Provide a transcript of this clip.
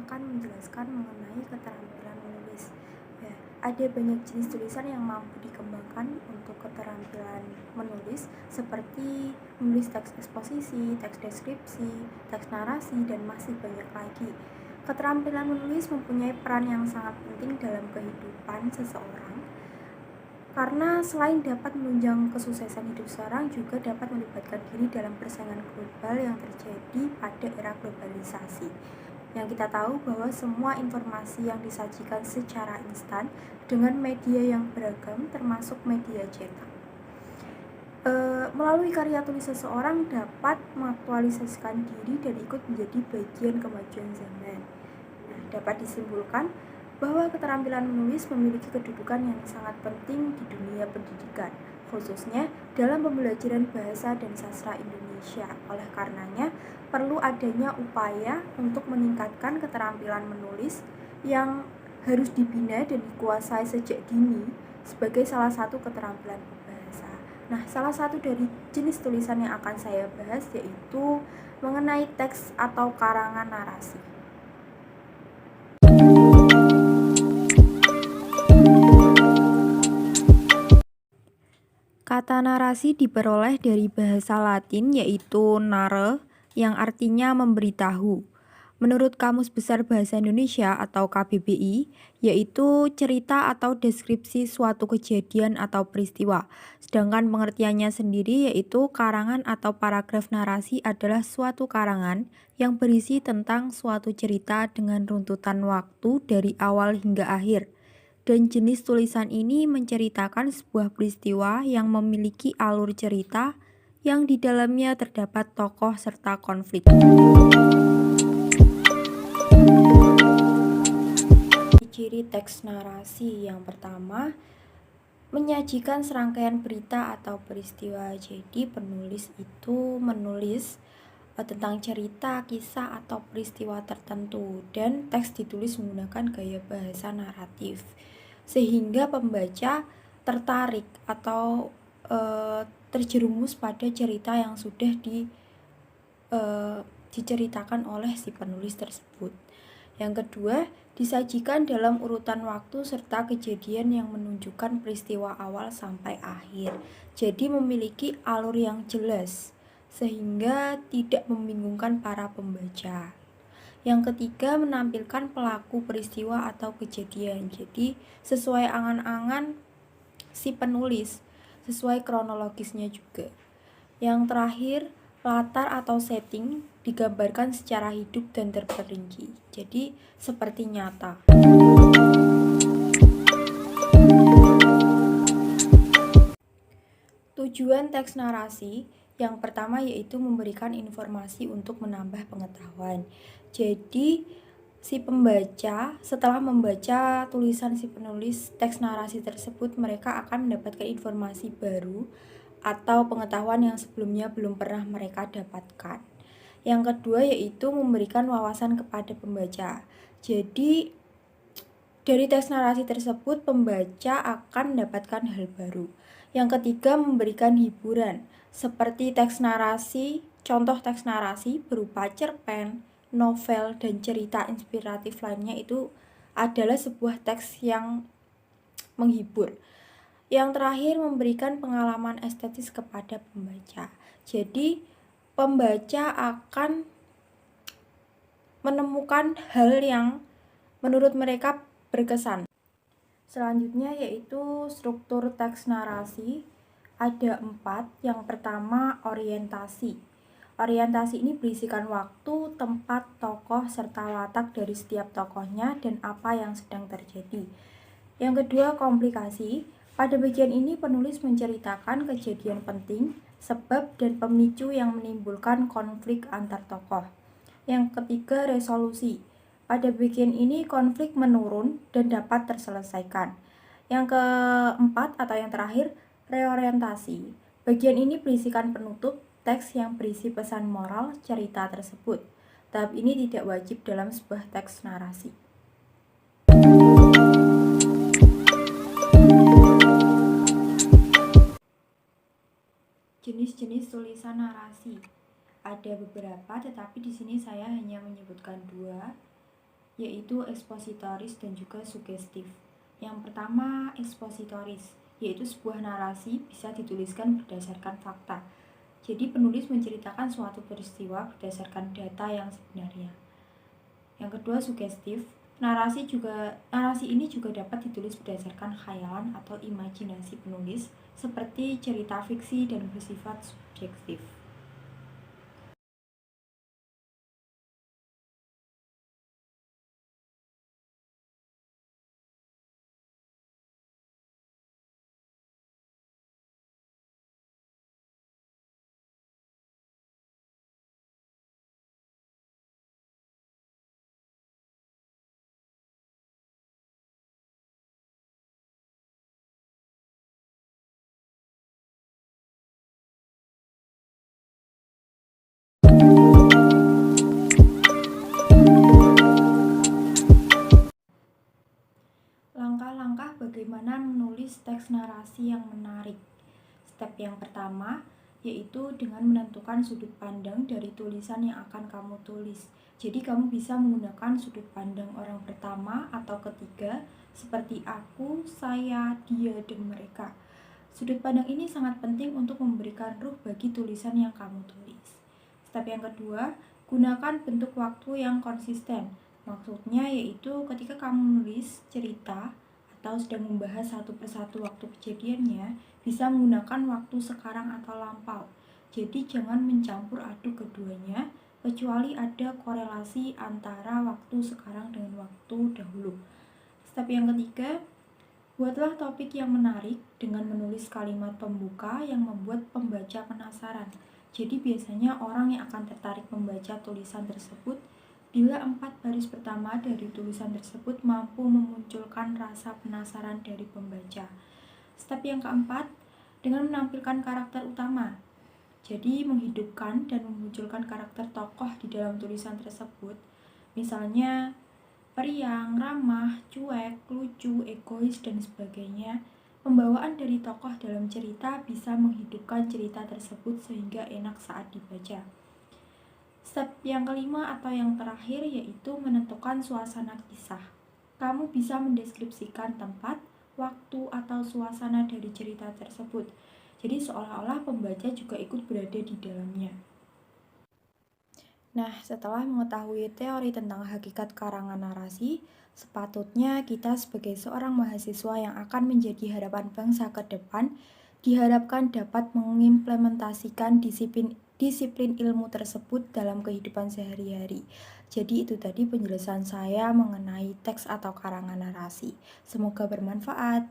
akan menjelaskan mengenai keterampilan menulis. Ya, ada banyak jenis tulisan yang mampu dikembangkan untuk keterampilan menulis, seperti menulis teks eksposisi, teks deskripsi, teks narasi, dan masih banyak lagi. Keterampilan menulis mempunyai peran yang sangat penting dalam kehidupan seseorang, karena selain dapat menunjang kesuksesan hidup seseorang, juga dapat melibatkan diri dalam persaingan global yang terjadi pada era globalisasi. Yang kita tahu bahwa semua informasi yang disajikan secara instan dengan media yang beragam, termasuk media cetak. Melalui karya tulis seseorang dapat mengaktualisasikan diri dan ikut menjadi bagian kemajuan zaman. Nah, dapat disimpulkan bahwa keterampilan menulis memiliki kedudukan yang sangat penting di dunia pendidikan, khususnya dalam pembelajaran bahasa dan sastra Indonesia. Oleh karenanya, perlu adanya upaya untuk meningkatkan keterampilan menulis yang harus dibina dan dikuasai sejak dini sebagai salah satu keterampilan berbahasa. Nah, salah satu dari jenis tulisan yang akan saya bahas yaitu mengenai teks atau karangan narasi. Kata narasi diperoleh dari bahasa Latin yaitu nare, yang artinya memberitahu. Menurut Kamus Besar Bahasa Indonesia atau KBBI, yaitu cerita atau deskripsi suatu kejadian atau peristiwa. Sedangkan pengertiannya sendiri yaitu karangan atau paragraf narasi adalah suatu karangan yang berisi tentang suatu cerita dengan runtutan waktu dari awal hingga akhir. Dan jenis tulisan ini menceritakan sebuah peristiwa yang memiliki alur cerita yang di dalamnya terdapat tokoh serta konflik. Ciri teks narasi yang pertama, menyajikan serangkaian berita atau peristiwa. Jadi penulis itu menulis tentang cerita, kisah, atau peristiwa tertentu, dan teks ditulis menggunakan gaya bahasa naratif sehingga pembaca tertarik atau terjerumus pada cerita yang sudah diceritakan oleh si penulis tersebut. Yang kedua, disajikan dalam urutan waktu serta kejadian yang menunjukkan peristiwa awal sampai akhir. Jadi memiliki alur yang jelas sehingga tidak membingungkan para pembaca. Yang ketiga, menampilkan pelaku peristiwa atau kejadian. Jadi sesuai angan-angan si penulis, sesuai kronologisnya juga. Yang terakhir, latar atau setting digambarkan secara hidup dan terperinci. Jadi seperti nyata. Tujuan teks narasi yang pertama yaitu memberikan informasi untuk menambah pengetahuan. Jadi si pembaca setelah membaca tulisan si penulis teks narasi tersebut, mereka akan mendapatkan informasi baru atau pengetahuan yang sebelumnya belum pernah mereka dapatkan. Yang kedua yaitu memberikan wawasan kepada pembaca. Jadi dari teks narasi tersebut pembaca akan mendapatkan hal baru. Yang ketiga, memberikan hiburan seperti teks narasi. Contoh teks narasi berupa cerpen, novel, dan cerita inspiratif lainnya itu adalah sebuah teks yang menghibur. Yang terakhir, memberikan pengalaman estetis kepada pembaca. Jadi pembaca akan menemukan hal yang menurut mereka berkesan. Selanjutnya yaitu struktur teks narasi. Ada 4. Yang pertama, orientasi. Orientasi ini berisikan waktu, tempat, tokoh, serta watak dari setiap tokohnya dan apa yang sedang terjadi. Yang kedua, komplikasi. Pada bagian ini penulis menceritakan kejadian penting, sebab dan pemicu yang menimbulkan konflik antar tokoh. Yang ketiga, resolusi. Pada bagian ini konflik menurun dan dapat terselesaikan. Yang keempat atau yang terakhir, reorientasi. Bagian ini berisikan penutup teks yang berisi pesan moral cerita tersebut. Tahap ini tidak wajib dalam sebuah teks narasi. Jenis-jenis tulisan narasi. Ada beberapa, tetapi di sini saya hanya menyebutkan 2. yaitu ekspositoris dan juga sugestif. Yang pertama, ekspositoris, yaitu sebuah narasi bisa dituliskan berdasarkan fakta. Jadi penulis menceritakan suatu peristiwa berdasarkan data yang sebenarnya. Yang kedua, sugestif. Narasi ini juga dapat ditulis berdasarkan khayalan atau imajinasi penulis, seperti cerita fiksi dan bersifat subjektif. Langkah-langkah bagaimana menulis teks narasi yang menarik. Step yang pertama yaitu dengan menentukan sudut pandang dari tulisan yang akan kamu tulis. Jadi kamu bisa menggunakan sudut pandang orang pertama atau ketiga seperti aku, saya, dia, dan mereka. Sudut pandang ini sangat penting untuk memberikan ruh bagi tulisan yang kamu tulis. Step yang kedua, gunakan bentuk waktu yang konsisten. Maksudnya yaitu ketika kamu menulis cerita atau sedang membahas satu persatu waktu kejadiannya, bisa menggunakan waktu sekarang atau lampau. Jadi jangan mencampur aduk keduanya, kecuali ada korelasi antara waktu sekarang dengan waktu dahulu. Step yang ketiga, buatlah topik yang menarik dengan menulis kalimat pembuka yang membuat pembaca penasaran. Jadi biasanya orang yang akan tertarik membaca tulisan tersebut bila 4 baris pertama dari tulisan tersebut mampu memunculkan rasa penasaran dari pembaca. Step yang keempat, dengan menampilkan karakter utama. Jadi menghidupkan dan memunculkan karakter tokoh di dalam tulisan tersebut. Misalnya periang, ramah, cuek, lucu, egois, dan sebagainya. Pembawaan dari tokoh dalam cerita bisa menghidupkan cerita tersebut sehingga enak saat dibaca. Step yang kelima atau yang terakhir yaitu menentukan suasana kisah. Kamu bisa mendeskripsikan tempat, waktu, atau suasana dari cerita tersebut. Jadi seolah-olah pembaca juga ikut berada di dalamnya. Nah, setelah mengetahui teori tentang hakikat karangan narasi, sepatutnya kita sebagai seorang mahasiswa yang akan menjadi harapan bangsa ke depan, diharapkan dapat mengimplementasikan disiplin ilmu tersebut dalam kehidupan sehari-hari. Jadi itu tadi penjelasan saya mengenai teks atau karangan narasi. Semoga bermanfaat.